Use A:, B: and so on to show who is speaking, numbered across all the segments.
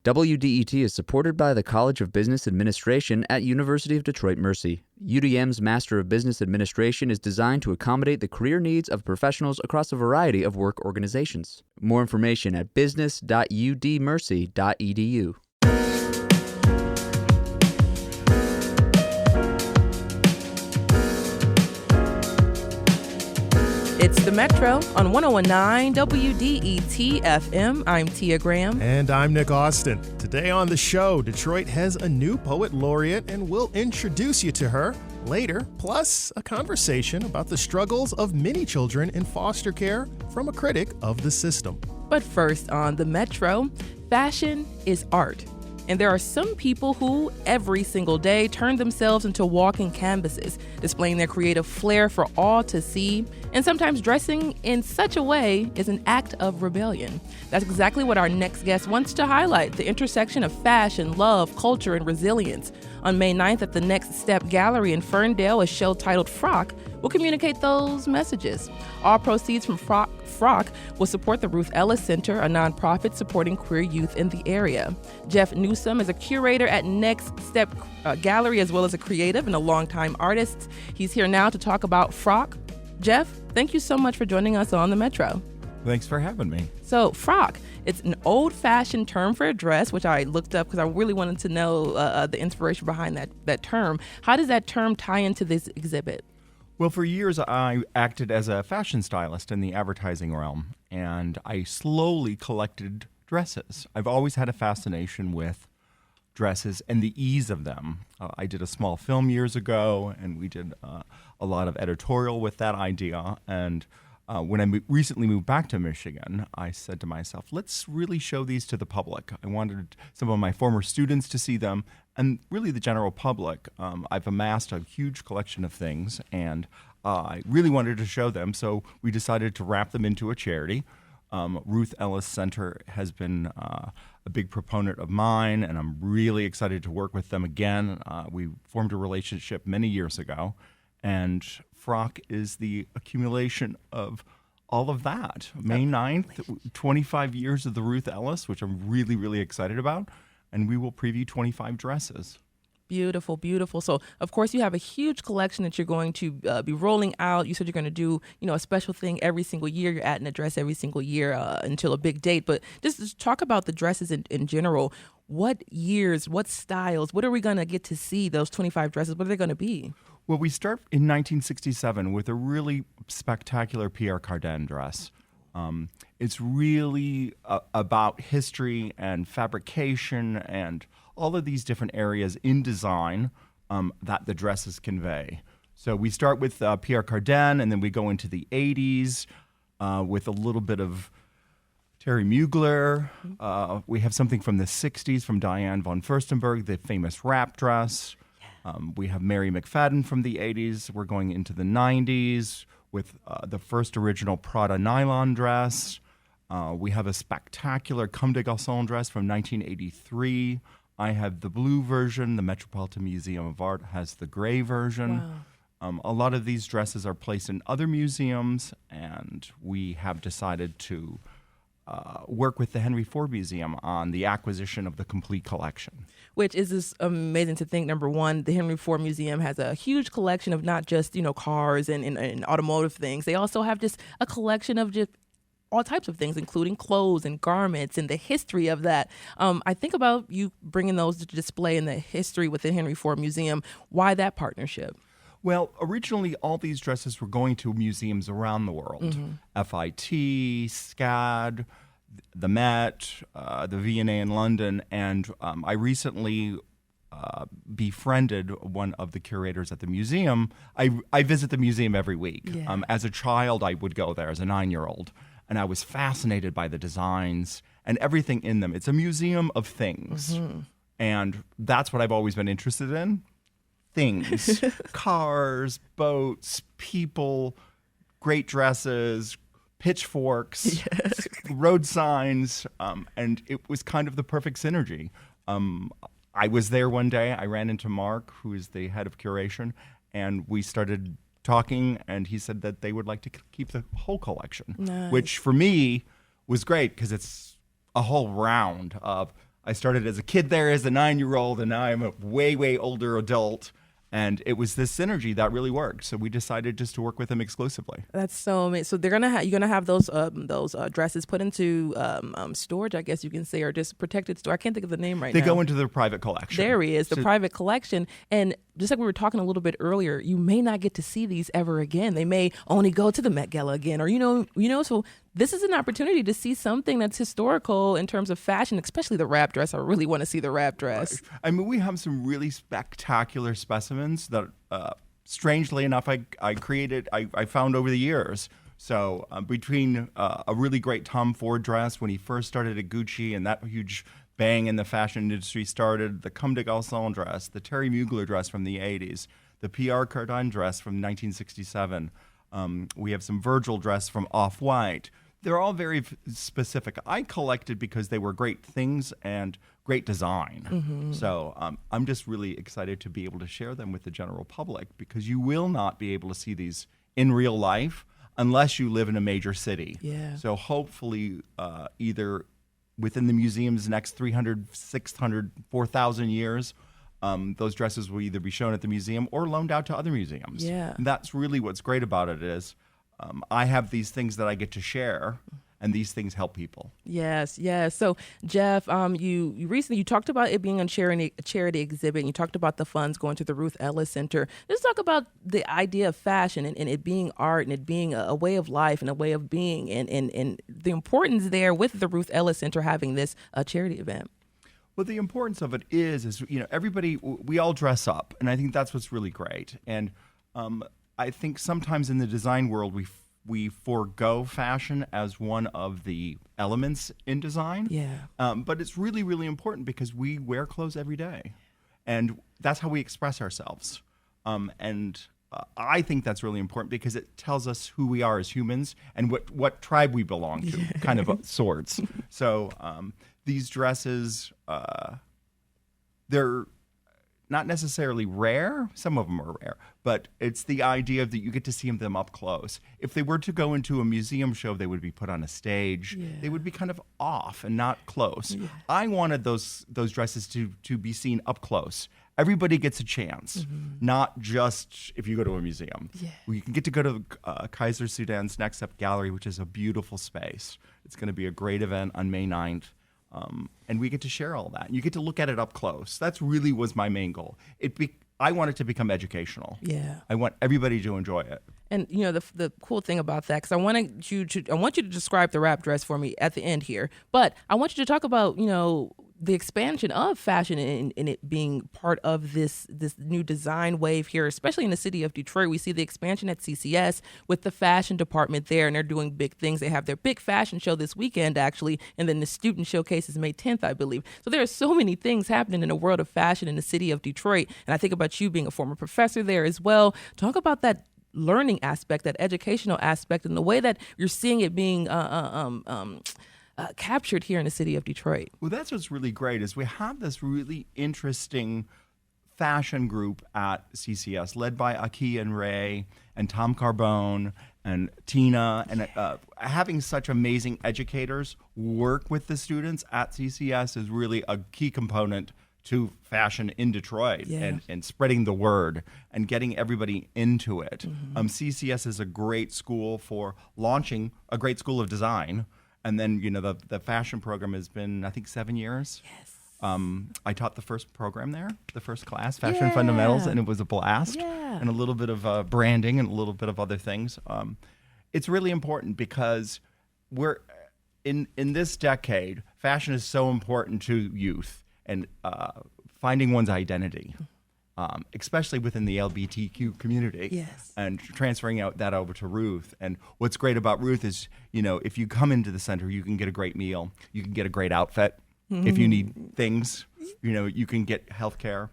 A: WDET is supported by the College of Business Administration at University of Detroit Mercy. UDM's Master of Business Administration is designed to accommodate the career needs of professionals across a variety of work organizations. More information at business.udmercy.edu.
B: It's the Metro on 101.9 WDET FM. I'm Tia Graham.
C: And I'm Nick Austin. Today on the show, Detroit has a new Poet Laureate, and we'll introduce you to her later, plus a conversation about the struggles of many children in foster care from a critic of the system.
B: But first on the Metro, fashion is art. And there are some people who, every single day, turn themselves into walking canvases, displaying their creative flair for all to see, and sometimes dressing in such a way is an act of rebellion. That's exactly what our next guest wants to highlight, the intersection of fashion, love, culture, and resilience. On May 9th at the Next Step Gallery in Ferndale, a show titled FROCK will communicate those messages. All proceeds from FROCK will support the Ruth Ellis Center, a nonprofit supporting queer youth in the area. Jeff Newsom is a curator at Next Step Gallery, as well as a creative and a longtime artist. He's here now to talk about FROCK. Jeff, thank you so much for joining us on the Metro.
D: Thanks for having me.
B: So FROCK, it's an old-fashioned term for a dress, which I looked up because I really wanted to know the inspiration behind that term. How does that term tie into this exhibit?
D: Well, for years, I acted as a fashion stylist in the advertising realm, and I slowly collected dresses. I've always had a fascination with dresses and the ease of them. I did a small film years ago, and we did a lot of editorial with that idea. And when I recently moved back to Michigan, I said to myself, let's really show these to the public. I wanted some of my former students to see them, and really the general public. I've amassed a huge collection of things, and I really wanted to show them, so we decided to wrap them into a charity. Ruth Ellis Center has been a big proponent of mine, and I'm really excited to work with them again. We formed a relationship many years ago, and FROCK is the accumulation of all of that. May 9th, 25 years of the Ruth Ellis, which I'm really, really excited about, and we will preview 25 dresses.
B: Beautiful, beautiful. So, of course, you have a huge collection that you're going to be rolling out. You said you're going to do, a special thing every single year. You're adding a dress every single year until a big date. But just talk about the dresses in general. What years, what styles, what are we going to get to see, those 25 dresses? What are they going to be?
D: Well, we start in 1967 with a really spectacular Pierre Cardin dress. It's really about history and fabrication and all of these different areas in design that the dresses convey. So we start with Pierre Cardin, and then we go into the 80s with a little bit of Terry Mugler. We have something from the 60s from Diane von Furstenberg, the famous wrap dress. We have Mary McFadden from the 80s. We're going into the 90s with the first original Prada nylon dress. We have a spectacular Comme des Garçons dress from 1983. I have the blue version. The Metropolitan Museum of Art has the gray version.
B: Wow.
D: A lot of these dresses are placed in other museums, and we have decided to work with the Henry Ford Museum on the acquisition of the complete collection.
B: Which is just amazing to think. Number one, the Henry Ford Museum has a huge collection of not just, cars and automotive things. They also have just a collection of just all types of things, including clothes and garments and the history of that. I think about you bringing those to display in the history within Henry Ford Museum. Why that partnership?
D: Well, originally, all these dresses were going to museums around the world. FIT, SCAD, the Met, the V&A in London, and I recently befriended one of the curators at the museum. I visit the museum every week.
B: Yeah.
D: As a child, I would go there as a 9-year-old, and I was fascinated by the designs and everything in them. It's a museum of things, and that's what I've always been interested in. Things, cars, boats, people, great dresses, pitchforks, road signs, and it was kind of the perfect synergy. I was there one day. I ran into Mark, who is the head of curation, and we started talking, and he said that they would like to keep the whole collection,
B: Nice.
D: which for me was great because it's a whole round of I started as a kid there as a 9-year-old, and now I'm a way, way older adult. And it was this synergy that really worked. So we decided just to work with them exclusively.
B: That's so amazing. So you're gonna have those dresses put into storage, I guess you can say, or just protected store. I can't think of the name right now.
D: They go into the private collection.
B: There he is, the private collection. And just like we were talking a little bit earlier, you may not get to see these ever again. They may only go to the Met Gala again, or so this is an opportunity to see something that's historical in terms of fashion, especially the wrap dress. I really want to see the wrap dress.
D: Right. I mean, we have some really spectacular specimens that, strangely enough, I found over the years. So between a really great Tom Ford dress when he first started at Gucci, and that huge bang in the fashion industry started, the Comme des Garçons dress, the Terry Mugler dress from the 80s, the Pierre Cardin dress from 1967. We have some Virgil dress from Off-White. They're all very specific. I collected because they were great things and great design. Mm-hmm. So I'm just really excited to be able to share them with the general public, because you will not be able to see these in real life unless you live in a major city.
B: Yeah.
D: So hopefully either within the museum's next 300, 600, 4,000 years, those dresses will either be shown at the museum or loaned out to other museums.
B: Yeah.
D: And that's really what's great about it is I have these things that I get to share, and these things help people.
B: Yes. So, Jeff, you recently talked about it being a charity exhibit, and you talked about the funds going to the Ruth Ellis Center. Let's talk about the idea of fashion and it being art and it being a way of life and a way of being, and the importance there with the Ruth Ellis Center having this charity event.
D: Well, the importance of it is everybody, we all dress up, and I think that's what's really great. And I think sometimes in the design world, we forego fashion as one of the elements in design.
B: Yeah.
D: But it's really, really important because we wear clothes every day, and that's how we express ourselves. I think that's really important because it tells us who we are as humans and what tribe we belong to, kind of sorts. So these dresses, they're not necessarily rare. Some of them are rare, but it's the idea that you get to see them up close. If they were to go into a museum show, they would be put on a stage.
B: Yeah.
D: They would be kind of off and not close.
B: Yeah.
D: I wanted those dresses to be seen up close. Everybody gets a chance, not just if you go to a museum.
B: Yeah.
D: You can get to go to Kaiser Sudan's Next Up Gallery, which is a beautiful space. It's going to be a great event on May 9th. And we get to share all that. You get to look at it up close. That's really was my main goal. I want it to become educational.
B: Yeah.
D: I want everybody to enjoy it.
B: And the cool thing about that, because I want you to describe the wrap dress for me at the end here, but I want you to talk about the expansion of fashion and it being part of this new design wave here, especially in the city of Detroit. We see the expansion at CCS with the fashion department there, and they're doing big things. They have their big fashion show this weekend, actually, and then the student showcase is May 10th, I believe. So there are so many things happening in the world of fashion in the city of Detroit, and I think about you being a former professor there as well. Talk about that learning aspect, that educational aspect, and the way that you're seeing it being captured here in the city of Detroit.
D: Well, that's what's really great is we have this really interesting fashion group at CCS led by Aki and Ray and Tom Carbone and Tina, and having such amazing educators work with the students at CCS is really a key component to fashion in Detroit.
B: Yeah.
D: and spreading the word and getting everybody into it. CCS is a great school for launching a great school of design. And then, the fashion program has been, I think, 7 years.
B: Yes.
D: I taught the first program there, the first class, Fashion Fundamentals, and it was a blast.
B: Yeah.
D: And a little bit of branding and a little bit of other things. It's really important because we're in this decade, fashion is so important to youth and finding one's identity. Especially within the LGBTQ community.
B: Yes.
D: And transferring that over to Ruth. And what's great about Ruth is, if you come into the center, you can get a great meal. You can get a great outfit. If you need things, you can get health care.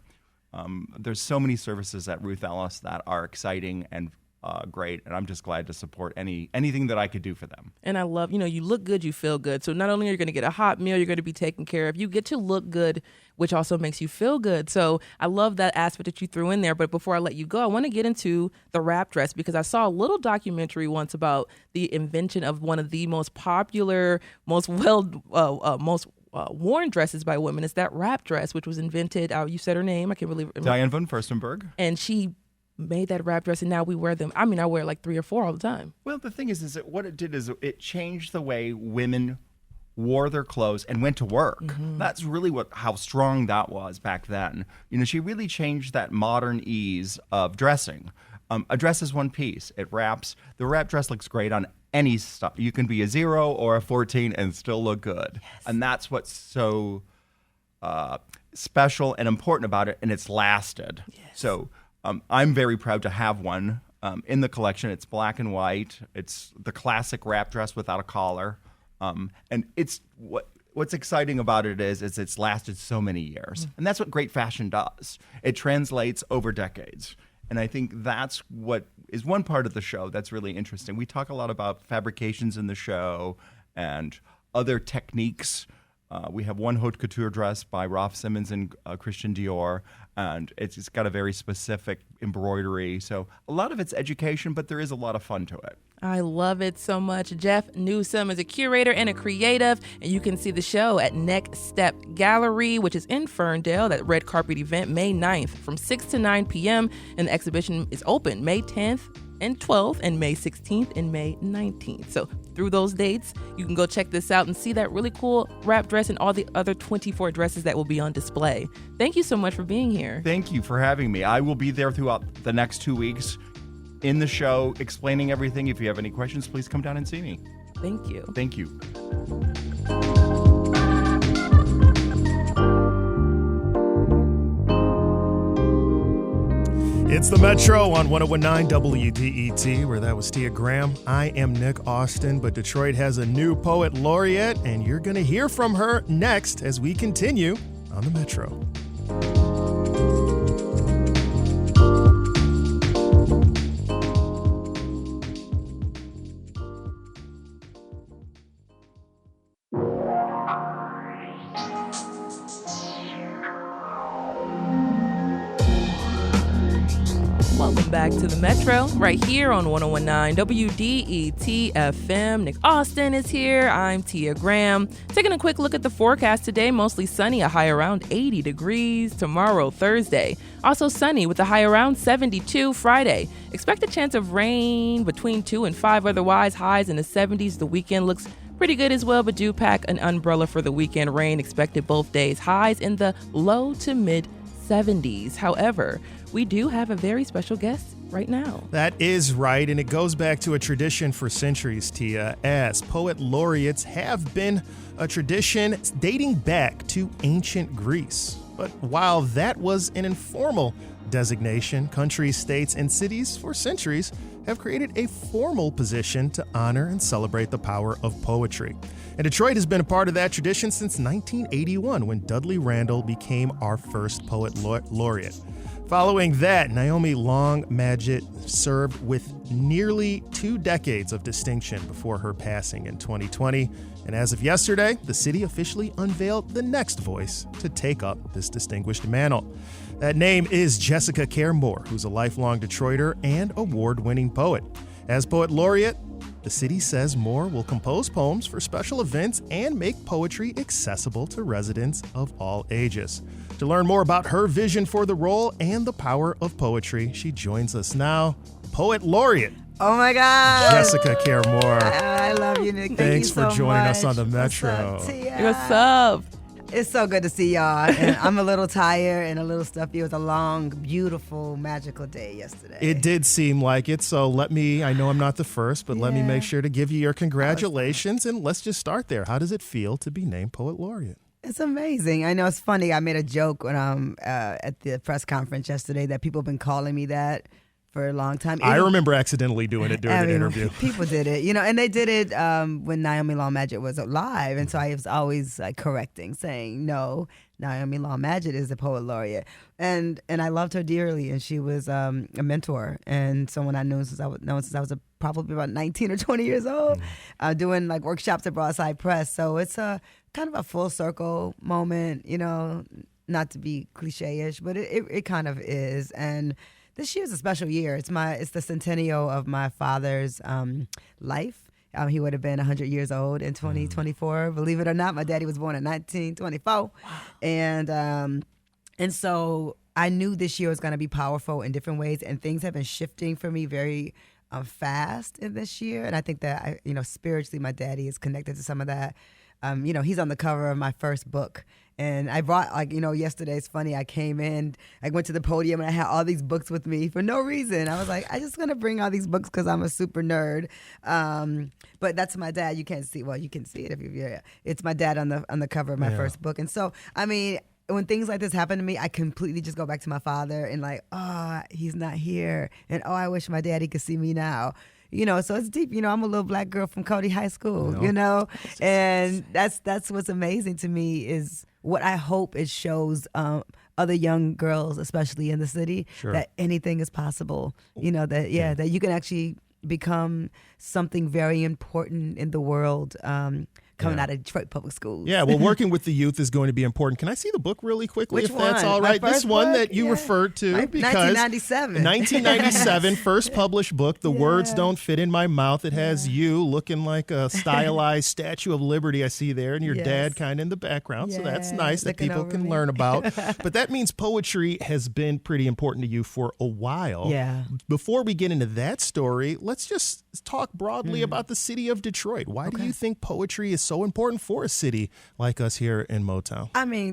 D: There's so many services at Ruth Ellis that are exciting and great, and I'm just glad to support anything that I could do for them.
B: And I love, you look good, you feel good. So not only are you going to get a hot meal, you're going to be taken care of. You get to look good, which also makes you feel good. So I love that aspect that you threw in there. But before I let you go, I want to get into the wrap dress because I saw a little documentary once about the invention of one of the most popular, most worn dresses by women is that wrap dress, which was invented. You said her name. I can't really remember.
D: Diane von Furstenberg.
B: And she made that wrap dress, and now we wear them. I mean, I wear like 3 or 4 all the time.
D: Well, the thing is that what it did is it changed the way women wore their clothes and went to work. That's really how strong that was back then. She really changed that modern ease of dressing. A dress is one piece. It wraps. The wrap dress looks great on any stuff. You can be a 0 or a 14 and still look good. Yes. And that's what's so special and important about it, and it's lasted. Yes. So I'm very proud to have one in the collection. It's black and white. It's the classic wrap dress without a collar. And it's what's exciting about it is it's lasted so many years. And that's what great fashion does. It translates over decades. And I think that's what is one part of the show that's really interesting. We talk a lot about fabrications in the show and other techniques. We have one haute couture dress by Rolf Simmons and Christian Dior, and it's got a very specific embroidery. So a lot of it's education, but there is a lot of fun to it.
B: I love it so much. Jeff Newsom is a curator and a creative, and you can see the show at Next Step Gallery, which is in Ferndale, that red carpet event, May 9th from 6 to 9 p.m., and the exhibition is open May 10th and 12th and May 16th and May 19th. So through those dates, you can go check this out and see that really cool wrap dress and all the other 24 dresses that will be on display. Thank you so much for being here.
D: Thank you for having me. I will be there throughout the next 2 weeks in the show explaining everything. If you have any questions, please come down and see me.
B: Thank you.
D: Thank you.
C: It's the Metro on 1019 WDET, where that was Tia Graham. I am Nick Austin, but Detroit has a new Poet Laureate, and you're going to hear from her next as we continue on the Metro.
B: Welcome back to the Metro, right here on 1019 WDET FM. Nick Austin is here. I'm Tia Graham. Taking a quick look at the forecast today, mostly sunny, a high around 80 degrees. Tomorrow, Thursday, also sunny with a high around 72. Friday, expect a chance of rain between 2 and 5, otherwise highs in the 70s. The weekend looks pretty good as well, but do pack an umbrella for the weekend. Rain expected both days, highs in the low to mid 70s. However, we do have a very special guest right now.
C: That is right, and it goes back to a tradition for centuries, Tia, as Poet Laureates have been a tradition dating back to ancient Greece. But while that was an informal designation, countries, states, and cities for centuries have created a formal position to honor and celebrate the power of poetry. And Detroit has been a part of that tradition since 1981, when Dudley Randall became our first Poet Laureate. Following that, Naomi Long Madgett served with nearly 2 decades of distinction before her passing in 2020. And as of yesterday, the city officially unveiled the next voice to take up this distinguished mantle. That name is Jessica Care Moore, who's a lifelong Detroiter and award-winning poet. As Poet Laureate, the city says Moore will compose poems for special events and make poetry accessible to residents of all ages. To learn more about her vision for the role and the power of poetry, she joins us now, Poet Laureate.
E: Oh my God.
C: Jessica Care Moore.
E: I love you, Nick.
C: Thanks
E: Thank you
C: for joining us on the
E: What's
C: Metro.
E: up, Tia?
B: What's up?
E: It's so good to see y'all. And I'm a little tired and a little stuffy. It was a long, beautiful, magical day yesterday.
C: It did seem like it, so I know I'm not the first, but let me make sure to give you your congratulations, and let's just start there. How does it feel to be named Poet Laureate?
E: It's amazing. I know it's funny. I made a joke when at the press conference yesterday that people have been calling me that for a long time.
C: I remember accidentally doing it during the interview.
E: People did it, and they did it when Naomi Long Madgett was alive, and so I was always correcting, saying, no, Naomi Long Madgett is the Poet Laureate, and I loved her dearly, and she was a mentor, and someone I knew since I was probably about 19 or 20 years old, doing workshops at Broadside Press. So it's a kind of a full circle moment, not to be cliche-ish, but it kind of is, and this year's a special year. It's the centennial of my father's life He would have been 100 years old in 2024. Believe it or not, my daddy was born in 1924. And so I knew this year was going to be powerful in different ways, and things have been shifting for me very fast in this year. And I think that, spiritually, my daddy is connected to some of that. He's on the cover of my first book. And I brought, yesterday, it's funny, I came in, I went to the podium and I had all these books with me for no reason. I was like, I just going to bring all these books because I'm a super nerd. But that's my dad. You can't see, well, you can see it if you're here. It's my dad on the cover of my first book. And so, when things like this happen to me, I completely just go back to my father and he's not here. And, I wish my daddy could see me now. So it's deep. I'm a little black girl from Cody High School, and that's what's amazing to me is what I hope it shows other young girls, especially in the city, that anything is possible. That you can actually become something very important in the world. Coming out of Detroit Public Schools.
C: Yeah, well, working with the youth is going to be important. Can I see the book really quickly,
E: Which
C: if that's
E: one?
C: all right?
E: My
C: This
E: first
C: one
E: book?
C: that you referred to, because
E: 1997.
C: 1997, first published book. The words don't fit in my mouth. It has you looking like a stylized Statue of Liberty I see there, and your dad kind of in the background. So that's nice that people can learn about. But that means poetry has been pretty important to you for a while.
E: Yeah.
C: Before we get into that story, let's just talk broadly about the city of Detroit. Why do you think poetry is so important for a city like us here in Motown?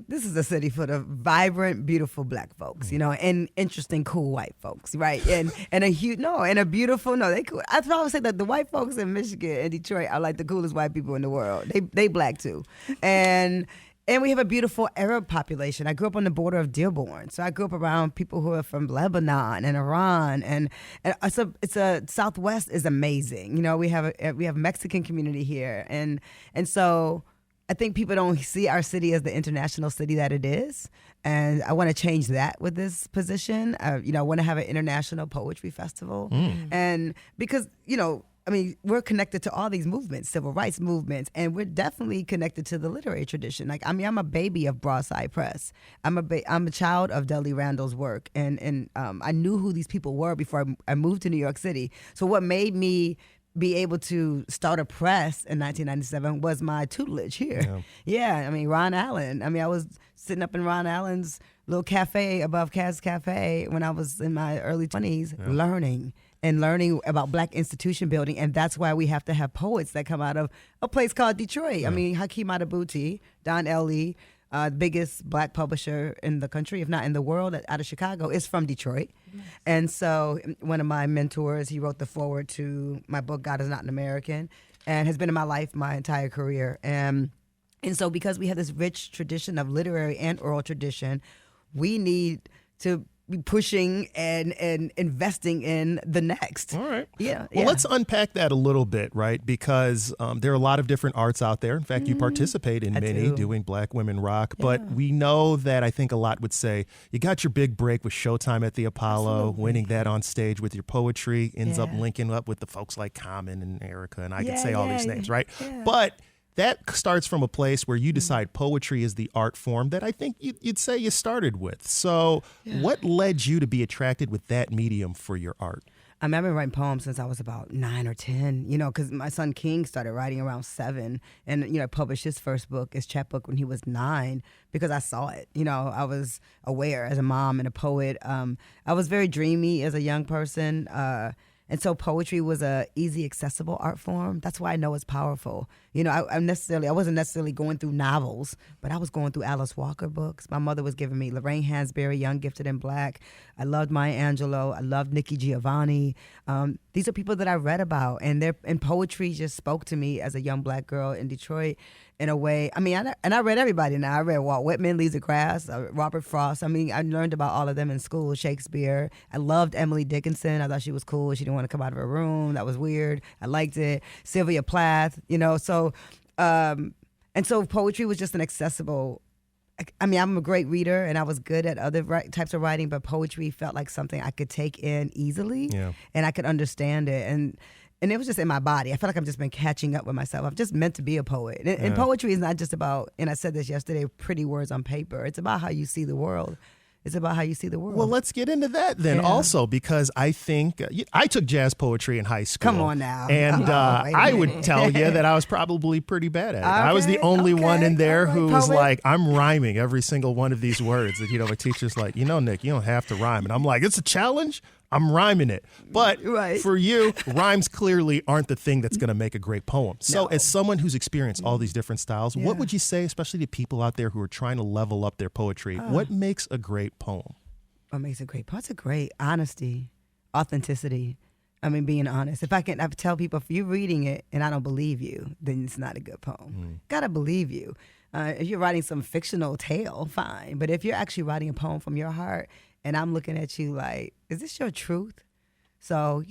E: This is a city full of vibrant, beautiful black folks, and interesting, cool white folks, right? And a beautiful, they cool. I always say that the white folks in Michigan and Detroit are like the coolest white people in the world. They black too. And we have a beautiful Arab population. I grew up on the border of Dearborn, so I grew up around people who are from Lebanon and Iran, and it's a Southwest is amazing. We have a Mexican community here, and so I think people don't see our city as the international city that it is, and I want to change that with this position. I want to have an international poetry festival, and because we're connected to all these movements, civil rights movements, and we're definitely connected to the literary tradition. I'm a baby of Broadside Press. I'm a child of Dudley Randall's work, and I knew who these people were before I moved to New York City. So what made me be able to start a press in 1997 was my tutelage here. Ron Allen. I was sitting up in Ron Allen's little cafe above Kaz Cafe when I was in my early 20s, learning about black institution building. And that's why we have to have poets that come out of a place called Detroit. Hakeem Adabuti, Don Ellie, biggest black publisher in the country, if not in the world, out of Chicago, is from Detroit. Yes. And so one of my mentors, he wrote the foreword to my book, God is Not an American, and has been in my life my entire career. And so because we have this rich tradition of literary and oral tradition, we need to be pushing and investing in the next.
C: All right.
E: Yeah.
C: Well, let's unpack that a little bit, right? Because there are a lot of different arts out there. In fact, you participate in many, doing Black Women Rock. Yeah. But we know that I think a lot would say you got your big break with Showtime at the Apollo, winning that on stage with your poetry, ends up linking up with the folks like Common and Erica, and I can say all these names, right? Yeah. But that starts from a place where you decide poetry is the art form that I think you'd say you started with. So what led you to be attracted with that medium for your art?
E: I've been writing poems since I was about 9 or 10, because my son King started writing around 7 and, published his first book, his chapbook, when he was 9 because I saw it. I was aware as a mom and a poet. I was very dreamy as a young person. And so poetry was a easy, accessible art form. That's why I know it's powerful. I wasn't necessarily going through novels, but I was going through Alice Walker books. My mother was giving me Lorraine Hansberry, Young, Gifted, and Black. I loved Maya Angelou. I loved Nikki Giovanni. These are people that I read about, and poetry just spoke to me as a young black girl in Detroit in a way. I read everybody now. I read Walt Whitman, Lisa Grass, Robert Frost. I learned about all of them in school, Shakespeare. I loved Emily Dickinson. I thought she was cool. She didn't want to come out of her room. That was weird. I liked it. Sylvia Plath, and so poetry was just an accessible. I'm a great reader, and I was good at other types of writing, but poetry felt like something I could take in easily, and I could understand it. And it was just in my body. I feel like I've just been catching up with myself. I'm just meant to be a poet. And poetry is not just about, and I said this yesterday, pretty words on paper. It's about how you see the world. It's about how you see the world.
C: Well, let's get into that then also, because I think I took jazz poetry in high school.
E: Come on now.
C: And I would tell you that I was probably pretty bad at it. I was the only one in there who was like, I'm rhyming every single one of these words. And, my teacher's like, Nick, you don't have to rhyme. And I'm like, it's a challenge. I'm rhyming it. But for you, rhymes clearly aren't the thing that's going to make a great poem. So as someone who's experienced all these different styles, what would you say, especially to people out there who are trying to level up their poetry, what makes a great poem?
E: What makes a great poem? It's a great honesty, authenticity. Being honest. I tell people, if you're reading it and I don't believe you, then it's not a good poem. Gotta believe you. If you're writing some fictional tale, fine. But if you're actually writing a poem from your heart, and I'm looking at you like, is this your truth? So,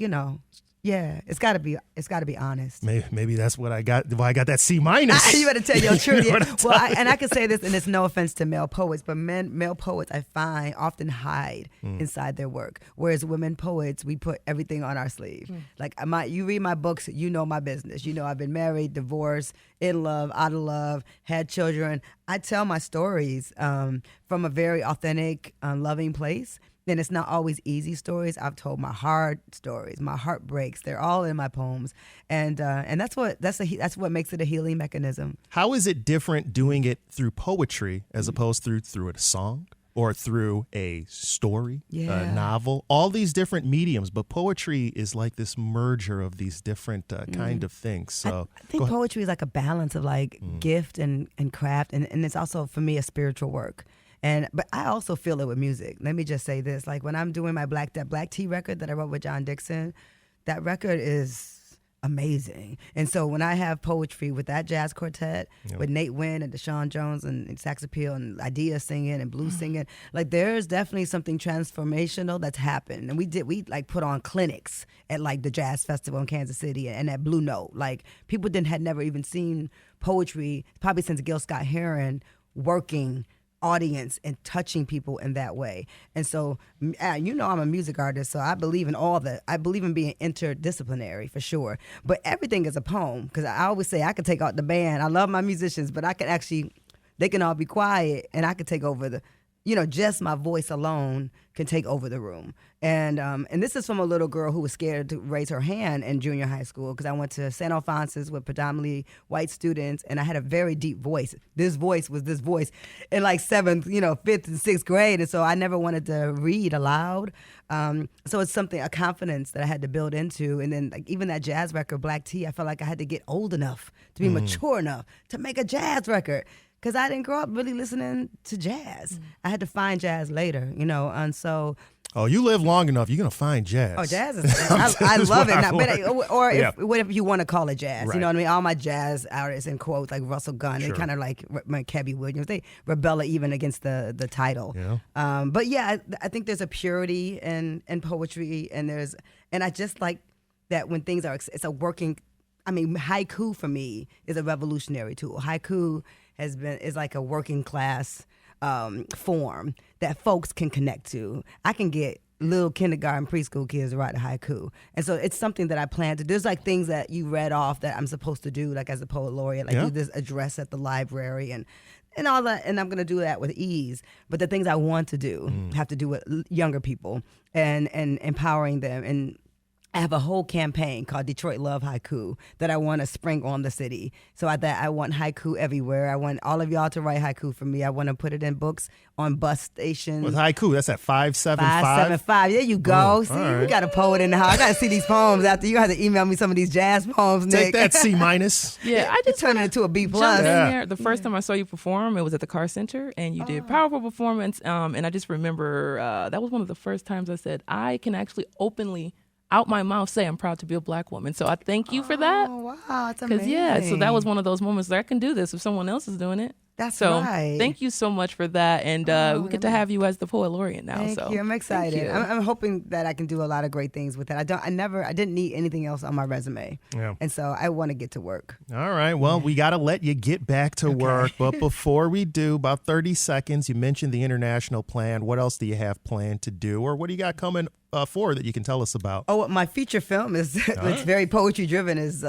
E: it's got to be honest.
C: Maybe that's what I got. Why I got that C-. You
E: better tell your truth. I can say this, and it's no offense to male poets, but male poets I find often hide inside their work, whereas women poets, we put everything on our sleeve. Like you read my books, you know my business. I've been married, divorced, in love, out of love, had children. I tell my stories from a very authentic, loving place. And it's not always easy stories. I've told my hard stories, my heartbreaks. They're all in my poems, and that's what makes it a healing mechanism.
C: How is it different doing it through poetry as opposed through a song or through a story, a novel? All these different mediums, but poetry is like this merger of these different kind of things. So
E: I think poetry is like a balance of like gift and craft, and it's also for me a spiritual work. But I also feel it with music. Let me just say this: like when I'm doing my Black Tea record that I wrote with John Dixon, that record is amazing. And so when I have poetry with that jazz quartet, with Nate Wynn and Deshaun Jones and Sax Appeal and Idea singing and blues singing, like there's definitely something transformational that's happened. And we like put on clinics at like the Jazz Festival in Kansas City and at Blue Note. Like people had never even seen poetry probably since Gil Scott-Heron working audience and touching people in that way. And so, I'm a music artist, so I believe in all that. I believe in being interdisciplinary for sure. But everything is a poem, because I always say I can take out the band. I love my musicians, but they can all be quiet and I can take over just my voice alone can take over the room. And this is from a little girl who was scared to raise her hand in junior high school, because I went to St. Alphonsus with predominantly white students, and I had a very deep voice. This voice was this voice in like 7th, 5th and 6th grade, and so I never wanted to read aloud. So it's a confidence that I had to build into. And then like even that jazz record, Black Tea, I felt like I had to get old enough to be mature enough to make a jazz record, because I didn't grow up really listening to jazz. I had to find jazz later, and so.
C: Oh, you live long enough, you're going to find jazz.
E: Oh, jazz is, I love it. Now, whatever you want to call it jazz. Right. You know what I mean? All my jazz artists, in quotes, like Russell Gunn, they kind of like Kebby Williams, they rebel even against the title. Yeah. But yeah, I think there's a purity in poetry, and I just like that when things it's a working, haiku for me is a revolutionary tool. Haiku is like a working class form that folks can connect to. I can get little kindergarten, preschool kids to write a haiku. And so it's something that I plan to do. There's like things that you read off that I'm supposed to do, like as a poet laureate, like do this address at the library and all that, and I'm going to do that with ease. But the things I want to do have to do with younger people and empowering them. And I have a whole campaign called Detroit Love Haiku that I want to sprinkle on the city. So I want haiku everywhere. I want all of y'all to write haiku for me. I want to put it in books, on bus stations.
C: With haiku, that's at 575?
E: 575. There you go. See, we got a poet in the house. I got to see these poems after. You have to email me some of these jazz poems, Nick.
C: Take that C-.
B: Yeah, I just
E: turn it into a B+.
B: Jump in there. The first time I saw you perform, it was at the Carr Center, and you did powerful performance. And I just remember that was one of the first times I said, I can actually openly out my mouth say I'm proud to be a Black woman. So I thank you for that.
E: Oh, wow, that's amazing.
B: So that was one of those moments that I can do this if someone else is doing it.
E: That's
B: right. Thank you so much for that. And we get to have you as the Poet Laureate now.
E: Thank you. I'm excited. I'm hoping that I can do a lot of great things with it. I didn't need anything else on my resume. Yeah. And so I want to get to work.
C: All right. Well, we got to let you get back to work. But before we do, about 30 seconds, you mentioned the international plan. What else do you have planned to do? Or what do you got coming forward that you can tell us about?
E: Oh, my feature film is it's very poetry driven. Is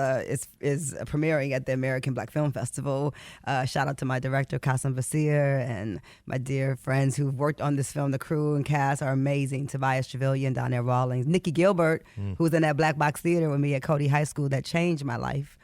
E: premiering at the American Black Film Festival. Shout out to my director, director Kasim Vasir, and my dear friends who've worked on this film. The crew and cast are amazing. Tobias Trevelyan, Donnell Rawlings, Nikki Gilbert, who was in that Black Box Theater with me at Cody High School that changed my life.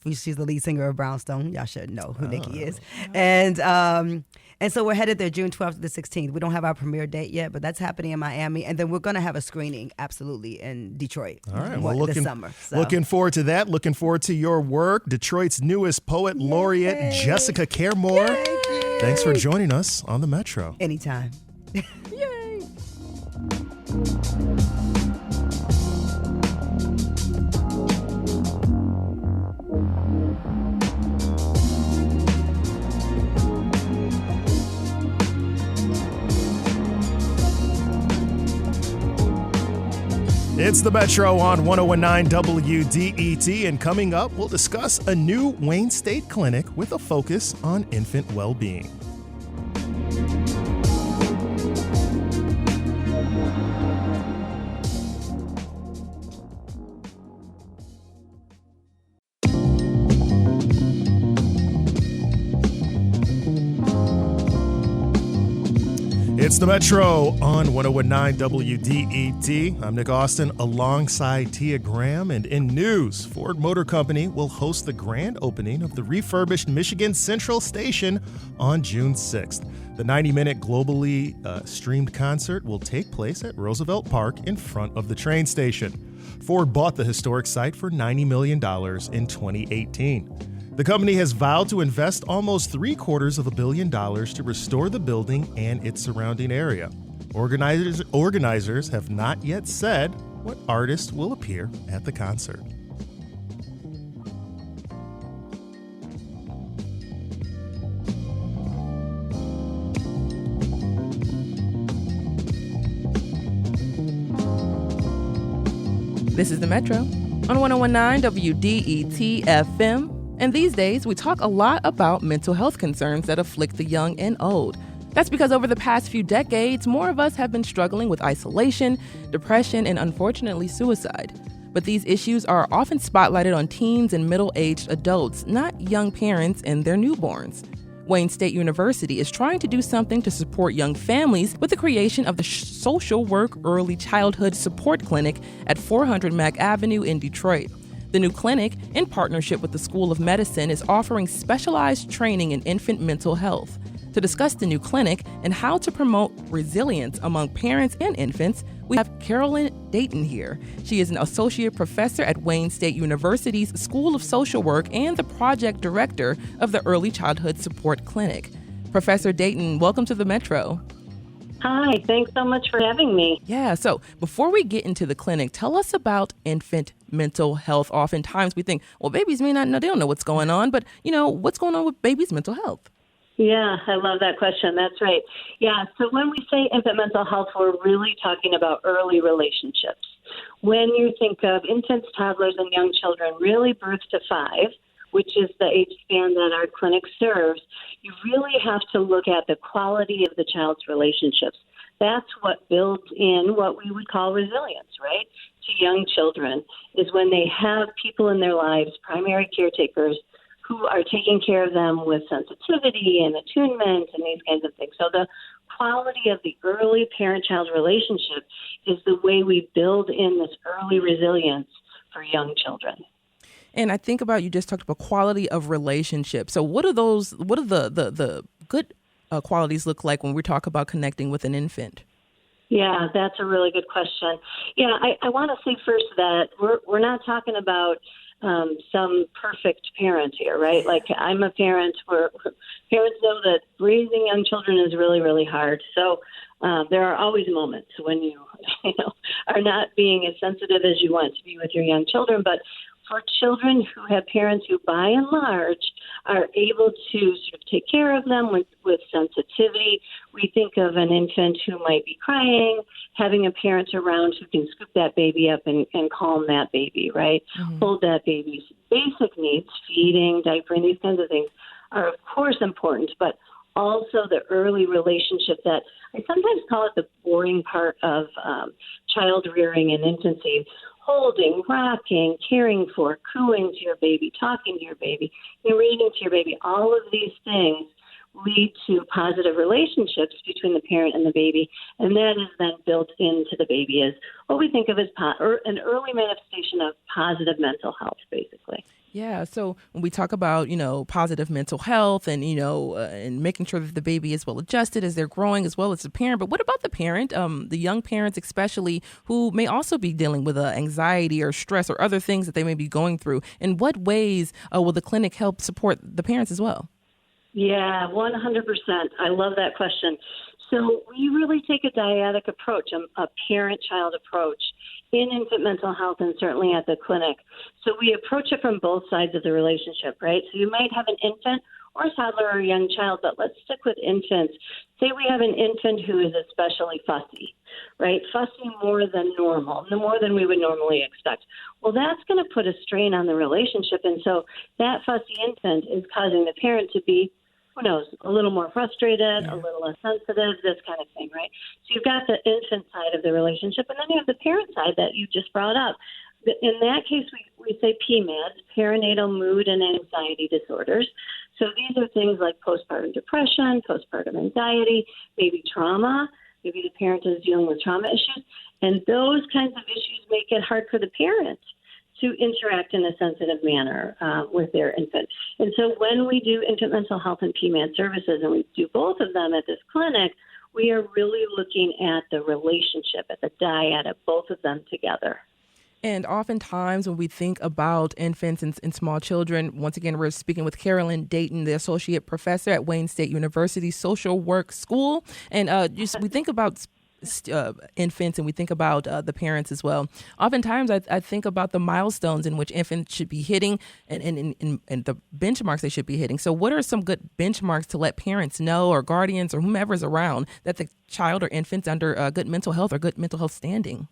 E: She's the lead singer of Brownstone. Y'all should know who Nikki is. And so we're headed there June 12th to the 16th. We don't have our premiere date yet, but that's happening in Miami. And then we're going to have a screening, absolutely, in Detroit.
C: All right. Well,
E: this summer. So.
C: Looking forward to that. Looking forward to your work. Detroit's newest poet laureate, Jessica Caremore.
E: Yay.
C: Thanks for joining us on the Metro.
E: Anytime.
B: Yay!
C: It's the Metro on 1019 WDET, and coming up, we'll discuss a new Wayne State clinic with a focus on infant well-being. It's the Metro on 1019 WDET. I'm Nick Austin alongside Tia Graham. And in news, Ford Motor Company will host the grand opening of the refurbished Michigan Central Station on June 6th. The 90-minute globally streamed concert will take place at Roosevelt Park in front of the train station. Ford bought the historic site for $90 million in 2018. The company has vowed to invest almost $750 million to restore the building and its surrounding area. Organizers have not yet said what artists will appear at the concert.
B: This is the Metro on 1019 WDET FM. And these days, we talk a lot about mental health concerns that afflict the young and old. That's because over the past few decades, more of us have been struggling with isolation, depression, and unfortunately, suicide. But these issues are often spotlighted on teens and middle-aged adults, not young parents and their newborns. Wayne State University is trying to do something to support young families with the creation of the Social Work Early Childhood Support Clinic at 400 Mack Avenue in Detroit. The new clinic, in partnership with the School of Medicine, is offering specialized training in infant mental health. To discuss the new clinic and how to promote resilience among parents and infants, we have Carolyn Dayton here. She is an associate professor at Wayne State University's School of Social Work and the project director of the Early Childhood Support Clinic. Professor Dayton, welcome to the Metro.
F: Hi, thanks so much for having me.
B: Yeah, so before we get into the clinic, tell us about infant mental health. Oftentimes we think, well, babies may not know, they don't know what's going on, but, what's going on with babies' mental health?
F: Yeah, I love that question. That's right. Yeah, so when we say infant mental health, we're really talking about early relationships. When you think of infants, toddlers, and young children, really birth to 5, which is the age span that our clinic serves, you really have to look at the quality of the child's relationships. That's what builds in what we would call resilience, right? To young children is when they have people in their lives, primary caretakers, who are taking care of them with sensitivity and attunement and these kinds of things. So the quality of the early parent-child relationship is the way we build in this early resilience for young children.
B: And I think about, you just talked about quality of relationship. So what are the good qualities look like when we talk about connecting with an infant?
F: Yeah, that's a really good question. Yeah, I want to say first that we're not talking about some perfect parent here, right? Like, I'm a parent where parents know that raising young children is really, really hard. So there are always moments when you are not being as sensitive as you want to be with your young children. But for children who have parents who, by and large, are able to sort of take care of them with sensitivity, we think of an infant who might be crying, having a parent around who can scoop that baby up and calm that baby, right? Mm-hmm. Hold that baby's basic needs, feeding, diapering, these kinds of things are, of course, important, but also the early relationship that I sometimes call it the boring part of child rearing and infancy, holding, rocking, caring for, cooing to your baby, talking to your baby, reading to your baby, all of these things lead to positive relationships between the parent and the baby, and that is then built into the baby as what we think of as an early manifestation of positive mental health, basically.
B: Yeah. So when we talk about, positive mental health and, and making sure that the baby is well adjusted as they're growing as well as the parent. But what about the parent, the young parents especially, who may also be dealing with anxiety or stress or other things that they may be going through? In what ways will the clinic help support the parents as well?
F: Yeah, 100%. I love that question. So we really take a dyadic approach, a parent-child approach in infant mental health and certainly at the clinic. So we approach it from both sides of the relationship, right? So you might have an infant or a toddler or a young child, but let's stick with infants. Say we have an infant who is especially fussy, right? Fussy more than normal, more than we would normally expect. Well, that's going to put a strain on the relationship. And so that fussy infant is causing the parent to be, who knows, a little more frustrated, a little less sensitive, this kind of thing, right? So you've got the infant side of the relationship, and then you have the parent side that you just brought up. In that case, we say PMADs, perinatal mood and anxiety disorders. So these are things like postpartum depression, postpartum anxiety, maybe trauma. Maybe the parent is dealing with trauma issues. And those kinds of issues make it hard for the parent to interact in a sensitive manner with their infant. And so when we do infant mental health and PMAD services, and we do both of them at this clinic, we are really looking at the relationship, at the dyad of both of them together.
B: And oftentimes when we think about infants and small children, once again, we're speaking with Carolyn Dayton, the associate professor at Wayne State University Social Work School. And we think about infants and we think about the parents as well. Oftentimes I think about the milestones in which infants should be hitting and the benchmarks they should be hitting. So what are some good benchmarks to let parents know, or guardians or whomever's around, that the child or infant's under good mental health or good mental health standing?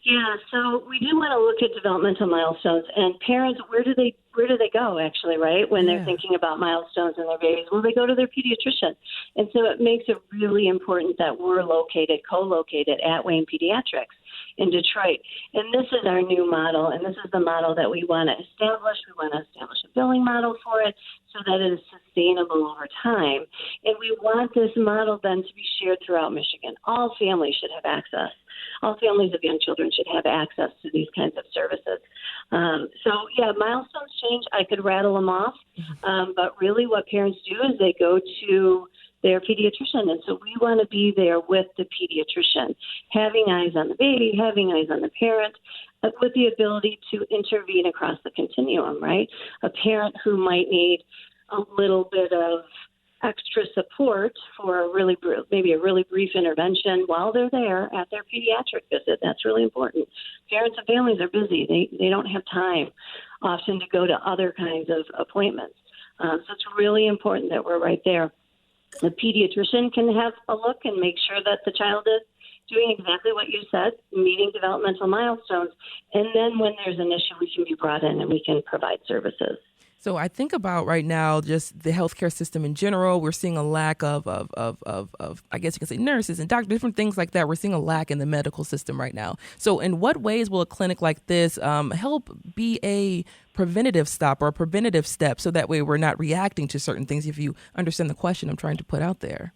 F: Yeah, so we do want to look at developmental milestones, and parents, where do they go, actually, right, when they're thinking about milestones in their babies? Well, they go to their pediatrician. And so it makes it really important that we're co-located at Wayne Pediatrics in Detroit. And this is our new model, and this is the model that we want to establish. We want to establish a billing model for it so that it is sustainable over time. And we want this model then to be shared throughout Michigan. All families should have access. All families of young children should have access to these kinds of services. Milestones change. I could rattle them off. But really what parents do is they go to their pediatrician. And so we want to be there with the pediatrician, having eyes on the baby, having eyes on the parent, with the ability to intervene across the continuum, right? A parent who might need a little bit of extra support for maybe a really brief intervention while they're there at their pediatric visit. That's really important. Parents and families are busy. They don't have time often to go to other kinds of appointments. So it's really important that we're right there. The pediatrician can have a look and make sure that the child is doing exactly what you said, meeting developmental milestones. And then when there's an issue, we can be brought in and we can provide services.
B: So I think about right now just the healthcare system in general. We're seeing a lack of I guess you can say nurses and doctors, different things like that. We're seeing a lack in the medical system right now. So in what ways will a clinic like this help be a preventative stop or a preventative step, so that way we're not reacting to certain things, if you understand the question I'm trying to put out there?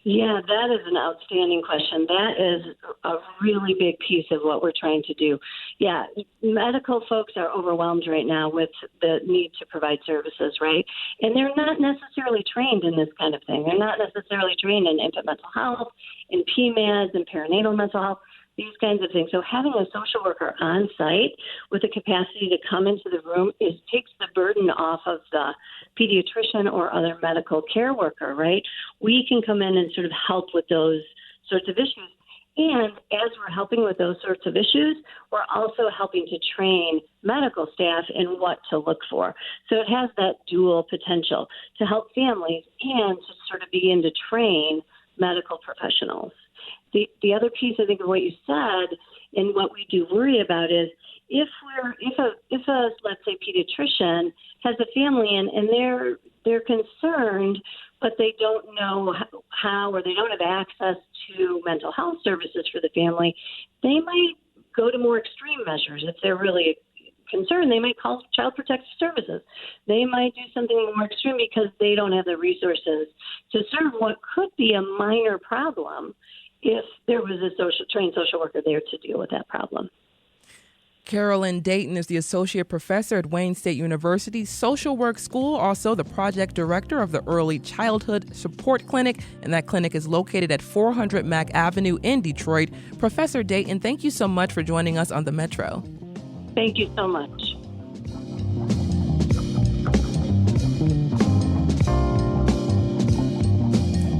F: Yeah, that is an outstanding question. That is a really big piece of what we're trying to do. Yeah, medical folks are overwhelmed right now with the need to provide services, right? And they're not necessarily trained in this kind of thing. They're not necessarily trained in infant mental health, in PMADs, and perinatal mental health, these kinds of things. So having a social worker on site with the capacity to come into the room takes the burden off of the pediatrician or other medical care worker, right? We can come in and sort of help with those sorts of issues. And as we're helping with those sorts of issues, we're also helping to train medical staff in what to look for. So it has that dual potential to help families and to sort of begin to train medical professionals. The other piece, I think, of what you said and what we do worry about is if a let's say pediatrician has a family and they're concerned, but they don't know how or they don't have access to mental health services for the family, they might go to more extreme measures. If they're really concerned, they might call Child Protective Services. They might do something more extreme because they don't have the resources to serve what could be a minor problem if there was a trained social worker there to deal with that problem.
B: Carolyn Dayton is the Associate Professor at Wayne State University Social Work School, also the Project Director of the Early Childhood Support Clinic, and that clinic is located at 400 Mack Avenue in Detroit. Professor Dayton, thank you so much for joining us on The Metro.
F: Thank you so much.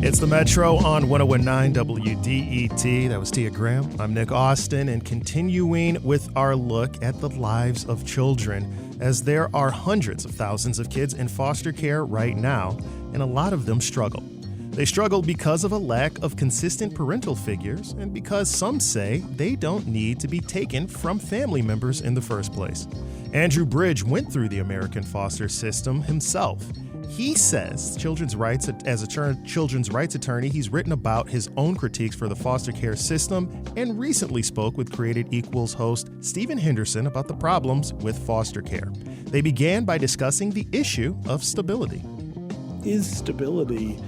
C: It's the Metro on 1019 WDET. That was Tia Graham. I'm Nick Austin, and continuing with our look at the lives of children, as there are hundreds of thousands of kids in foster care right now, and a lot of them struggle. They struggle because of a lack of consistent parental figures and because some say they don't need to be taken from family members in the first place. Andrew Bridge went through the American foster system himself. He says children's rights attorney, he's written about his own critiques for the foster care system and recently spoke with Created Equals host Stephen Henderson about the problems with foster care. They began by discussing the issue of stability.
G: Is stability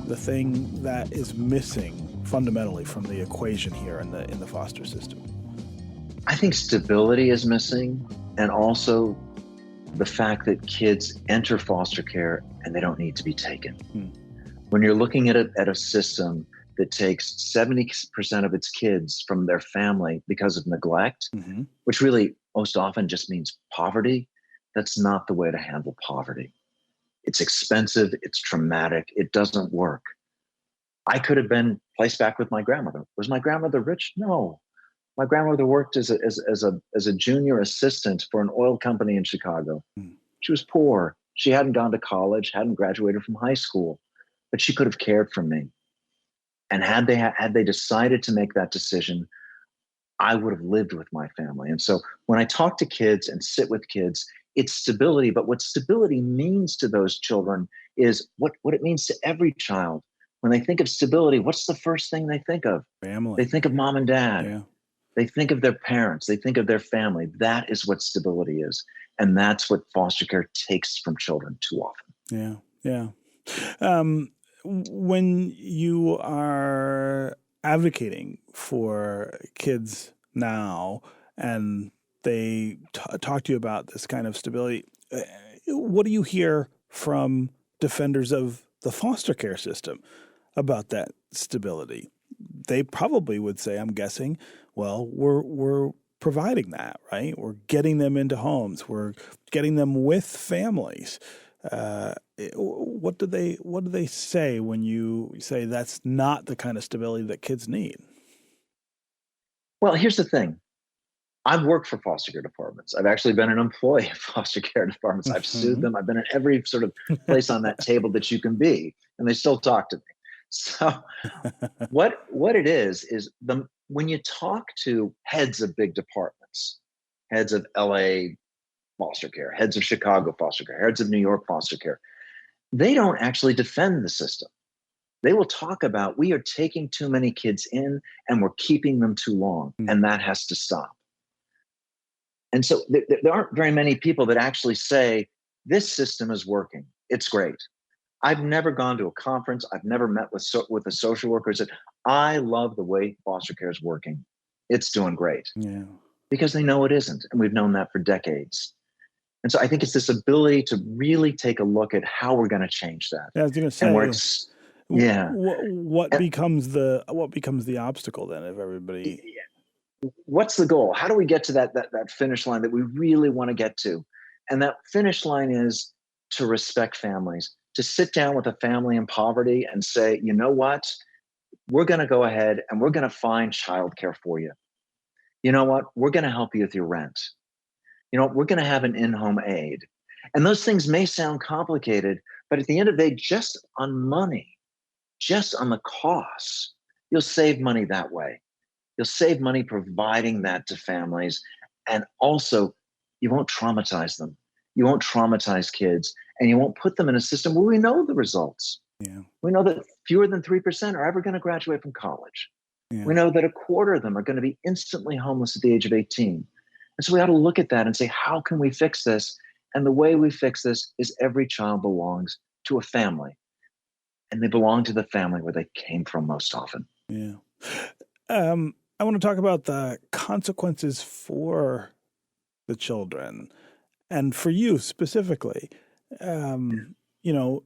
G: the thing that is missing fundamentally from the equation here in the foster system?
H: I think stability is missing, and also the fact that kids enter foster care and they don't need to be taken. When you're looking at a system that takes 70% of its kids from their family because of neglect, which really most often just means poverty, that's not the way to handle poverty. It's expensive, it's traumatic, it doesn't work. I could have been placed back with my grandmother. Was my grandmother rich? No. My grandmother worked as a junior assistant for an oil company in Chicago. She was poor. She hadn't gone to college, hadn't graduated from high school, but she could have cared for me. And had they decided to make that decision, I would have lived with my family. And so when I talk to kids and sit with kids, it's stability. But what stability means to those children is what it means to every child. When they think of stability, what's the first thing they think of?
G: Family.
H: They think of mom and dad.
G: Yeah.
H: They think of their parents. They think of their family. That is what stability is. And that's what foster care takes from children too often.
G: Yeah. When you are advocating for kids now and they talk to you about this kind of stability, what do you hear from defenders of the foster care system about that stability? They probably would say, I'm guessing, well, we're providing that, right? We're getting them into homes. We're getting them with families. What do they say when you say that's not the kind of stability that kids need?
H: Well, here's the thing. I've worked for foster care departments. I've actually been an employee of foster care departments. I've sued them. I've been in every sort of place on that table that you can be, and they still talk to me. So what it is when you talk to heads of big departments, heads of LA foster care, heads of Chicago foster care, heads of New York foster care, they don't actually defend the system. They will talk about, we are taking too many kids in and we're keeping them too long, and that has to stop. And so there aren't very many people that actually say, this system is working. It's great. I've never gone to a conference. I've never met with a social worker who said, I love the way foster care is working. It's doing great. Yeah. Because they know it isn't. And we've known that for decades. And so I think it's this ability to really take a look at how we're going to change that.
G: Yeah, I was going to say,
H: and where it's,
G: what becomes the obstacle then if everybody...
H: What's the goal? How do we get to that finish line that we really want to get to? And that finish line is to respect families, to sit down with a family in poverty and say, you know what? We're going to go ahead and we're going to find childcare for you. You know what? We're going to help you with your rent. You know, we're going to have an in-home aid. And those things may sound complicated, but at the end of the day, just on money, just on the costs, you'll save money that way. You'll save money providing that to families. And also, you won't traumatize them. You won't traumatize kids. And you won't put them in a system where we know the results. Yeah. We know that fewer than 3% are ever going to graduate from college.
G: Yeah.
H: We know that a quarter of them are going to be instantly homeless at the age of 18. And so we ought to look at that and say, how can we fix this? And the way we fix this is every child belongs to a family. And they belong to the family where they came from most often.
G: Yeah. I want to talk about the consequences for the children and for you specifically. You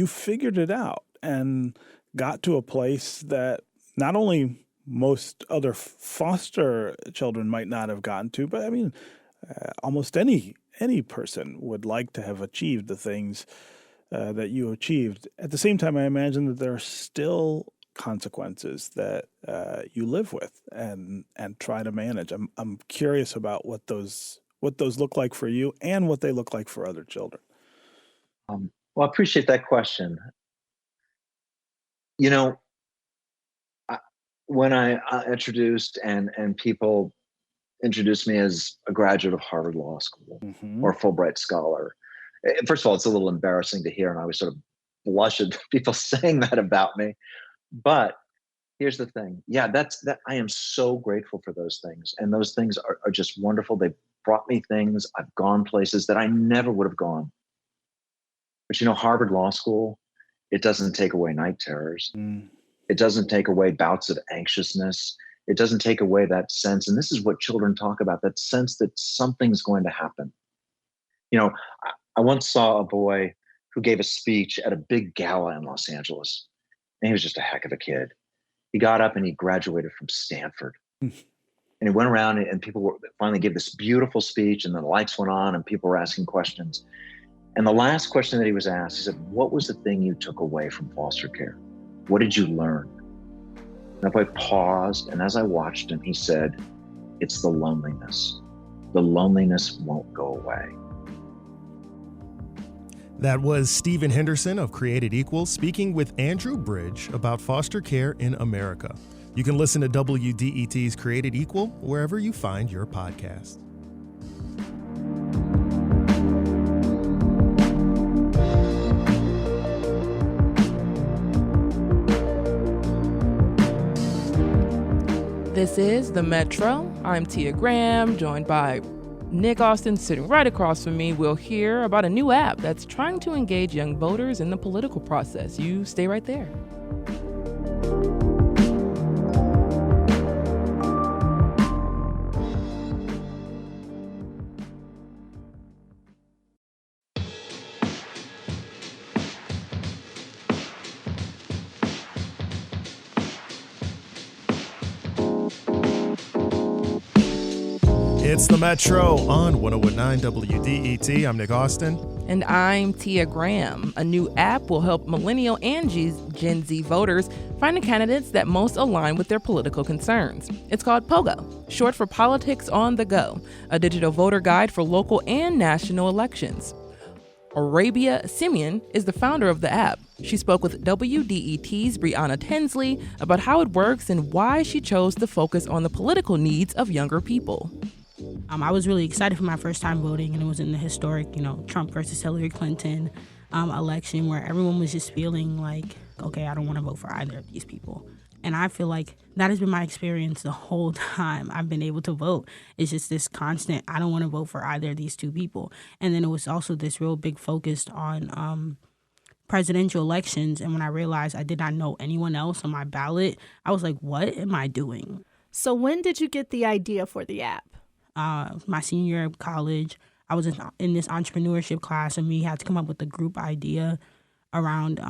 G: figured it out and got to a place that not only most other foster children might not have gotten to, but I mean, almost any person would like to have achieved the things that you achieved. At the same time, I imagine that there are still consequences that you live with and try to manage. I'm curious about what those look like for you and what they look like for other children.
H: Well, I appreciate that question. When I introduced and people introduced me as a graduate of Harvard Law School or a Fulbright scholar, first of all, it's a little embarrassing to hear, and I always sort of blush at people saying that about me. But here's the thing. Yeah, that I am so grateful for those things. And those things are just wonderful. They brought me things. I've gone places that I never would have gone. But Harvard Law School, it doesn't take away night terrors. It doesn't take away bouts of anxiousness. It doesn't take away that sense. And this is what children talk about, that sense that something's going to happen. I once saw a boy who gave a speech at a big gala in Los Angeles. And he was just a heck of a kid. He got up and he graduated from Stanford. And he went around and people finally gave this beautiful speech, and then the lights went on and people were asking questions. And the last question that he was asked, he said, what was the thing you took away from foster care? What did you learn? And that boy paused, and as I watched him, he said, it's the loneliness. The loneliness won't go away.
C: That was Stephen Henderson of Created Equal speaking with Andrew Bridge about foster care in America. You can listen to WDET's Created Equal wherever you find your podcast.
B: This is The Metro. I'm Tia Graham, joined by Nick Austin sitting right across from me. We'll hear about a new app that's trying to engage young voters in the political process. You stay right there.
C: It's the Metro on 101.9 WDET. I'm Nick Austin.
B: And I'm Tia Graham. A new app will help millennial and Gen Z voters find the candidates that most align with their political concerns. It's called POGO, short for Politics on the Go, a digital voter guide for local and national elections. Arabia Simeon is the founder of the app. She spoke with WDET's Brianna Tinsley about how it works and why she chose to focus on the political needs of younger people.
I: I was really excited for my first time voting, and it was in the historic, Trump versus Hillary Clinton election where everyone was just feeling like, okay, I don't want to vote for either of these people. And I feel like that has been my experience the whole time I've been able to vote. It's just this constant, I don't want to vote for either of these two people. And then it was also this real big focus on presidential elections. And when I realized I did not know anyone else on my ballot, I was like, what am I doing?
J: So when did you get the idea for the app?
I: My senior year of college, I was in this entrepreneurship class, and we had to come up with a group idea around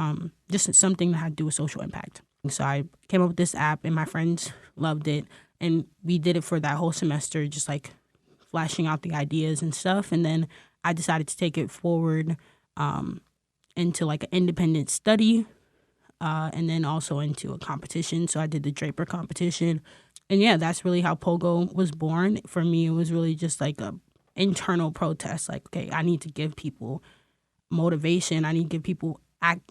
I: just something that had to do with social impact. So I came up with this app, and my friends loved it, and we did it for that whole semester, just like flashing out the ideas and stuff. And then I decided to take it forward into like an independent study, and then also into a competition. So I did the Draper competition. And yeah, that's really how POGO was born. For me, it was really just like a internal protest. Like, okay, I need to give people motivation. I need to give people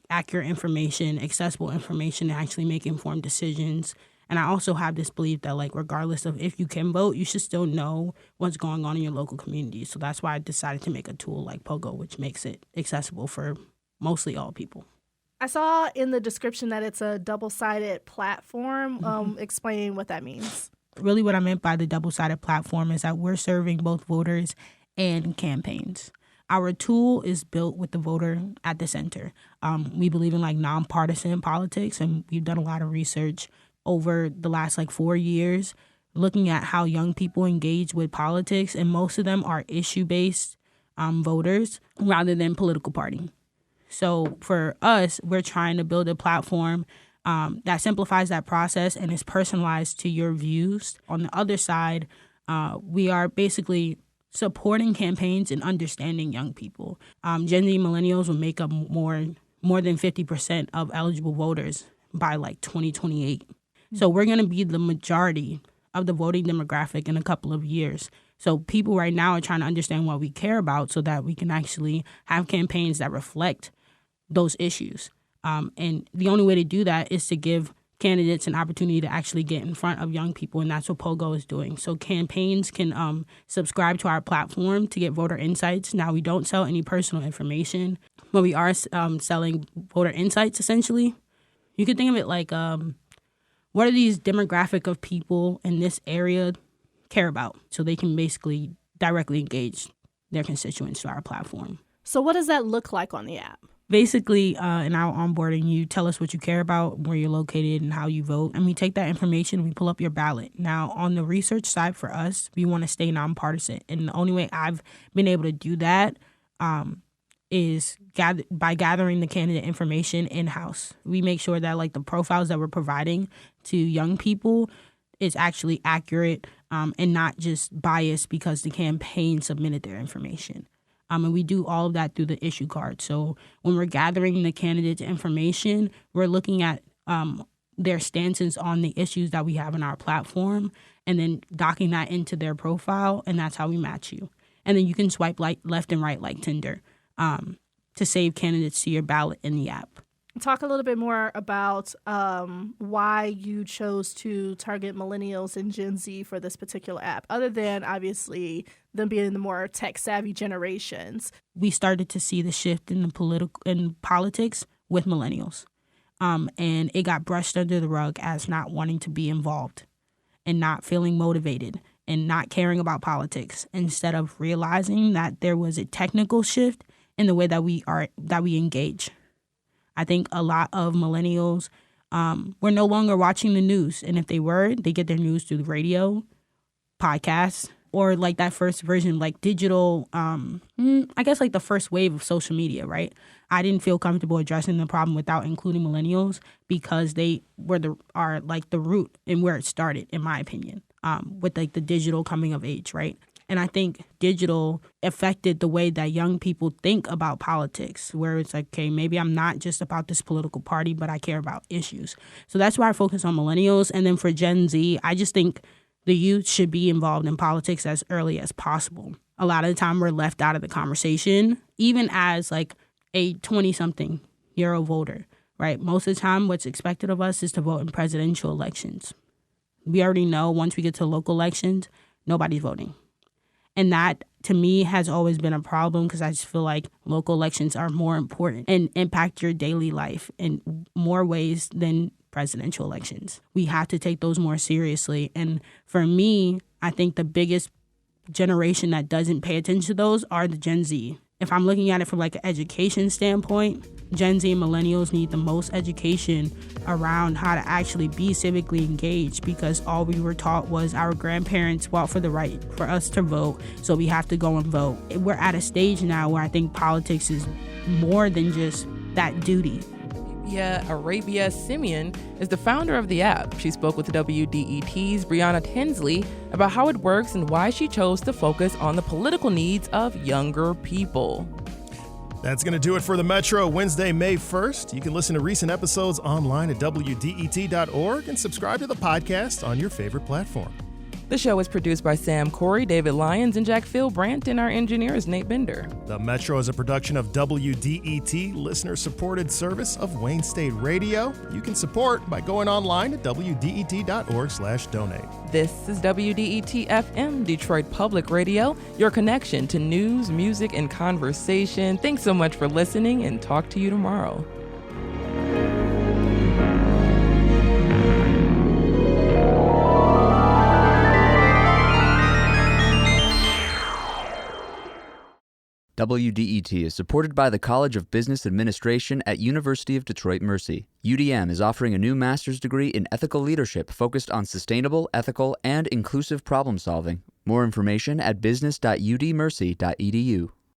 I: accurate information, accessible information to actually make informed decisions. And I also have this belief that, like, regardless of if you can vote, you should still know what's going on in your local community. So that's why I decided to make a tool like POGO, which makes it accessible for mostly all people.
J: I saw in the description that it's a double-sided platform. Explain what that means.
I: Really what I meant by the double-sided platform is that we're serving both voters and campaigns. Our tool is built with the voter at the center. We believe in nonpartisan politics, and we've done a lot of research over the last 4 years looking at how young people engage with politics, and most of them are issue-based voters rather than political party. So for us, we're trying to build a platform that simplifies that process and is personalized to your views. On the other side, we are basically supporting campaigns and understanding young people. Gen Z millennials will make up more than 50% of eligible voters by 2028. So we're going to be the majority of the voting demographic in a couple of years. So people right now are trying to understand what we care about so that we can actually have campaigns that reflect those issues. And the only way to do that is to give candidates an opportunity to actually get in front of young people, and that's what POGO is doing. So campaigns can subscribe to our platform to get voter insights. Now, we don't sell any personal information, but we are selling voter insights, essentially. You can think of it like, what are these demographic of people in this area care about? So they can basically directly engage their constituents to our platform.
J: So what does that look like on the app?
I: Basically, in our onboarding, you tell us what you care about, where you're located, and how you vote. And we take that information and we pull up your ballot. Now, on the research side for us, we want to stay nonpartisan. And the only way I've been able to do that is by gathering the candidate information in-house. We make sure that the profiles that we're providing to young people is actually accurate and not just biased because the campaign submitted their information. And we do all of that through the issue card. So when we're gathering the candidate's information, we're looking at their stances on the issues that we have in our platform and then docking that into their profile, and that's how we match you. And then you can swipe left and right like Tinder to save candidates to your ballot in the app.
J: Talk a little bit more about why you chose to target millennials and Gen Z for this particular app, other than obviously them being the more tech-savvy generations.
I: We started to see the shift in politics with millennials, and it got brushed under the rug as not wanting to be involved and not feeling motivated and not caring about politics, instead of realizing that there was a technical shift in the way that we engage. I think a lot of millennials were no longer watching the news. And if they were, they get their news through the radio, podcasts, or that first version, digital, I guess the first wave of social media, right? I didn't feel comfortable addressing the problem without including millennials because they are the root and where it started, in my opinion, with the digital coming of age, right? And I think digital affected the way that young people think about politics, where it's okay, maybe I'm not just about this political party, but I care about issues. So that's why I focus on millennials. And then for Gen Z, I just think the youth should be involved in politics as early as possible. A lot of the time we're left out of the conversation, even as a 20-something-year-old voter, right? Most of the time what's expected of us is to vote in presidential elections. We already know once we get to local elections, nobody's voting. And that, to me, has always been a problem because I just feel like local elections are more important and impact your daily life in more ways than presidential elections. We have to take those more seriously. And for me, I think the biggest generation that doesn't pay attention to those are the Gen Z. If I'm looking at it from an education standpoint, Gen Z and millennials need the most education around how to actually be civically engaged, because all we were taught was our grandparents fought for the right for us to vote, so we have to go and vote. We're at a stage now where I think politics is more than just that duty.
B: Arabia Simeon is the founder of the app. She spoke with WDET's Brianna Tinsley about how it works and why she chose to focus on the political needs of younger people.
C: That's going to do it for the Metro, Wednesday, May 1st. You can listen to recent episodes online at WDET.org and subscribe to the podcast on your favorite platform.
B: The show is produced by Sam Corey, David Lyons, and Jack Phil Brandt, and our engineer is Nate Bender. The Metro is a production of WDET, listener-supported service of Wayne State Radio. You can support by going online at WDET.org/donate. This is WDET-FM, Detroit Public Radio, your connection to news, music, and conversation. Thanks so much for listening, and talk to you tomorrow.
A: WDET is supported by the College of Business Administration at University of Detroit Mercy. UDM is offering a new master's degree in ethical leadership focused on sustainable, ethical, and inclusive problem solving. More information at business.udmercy.edu.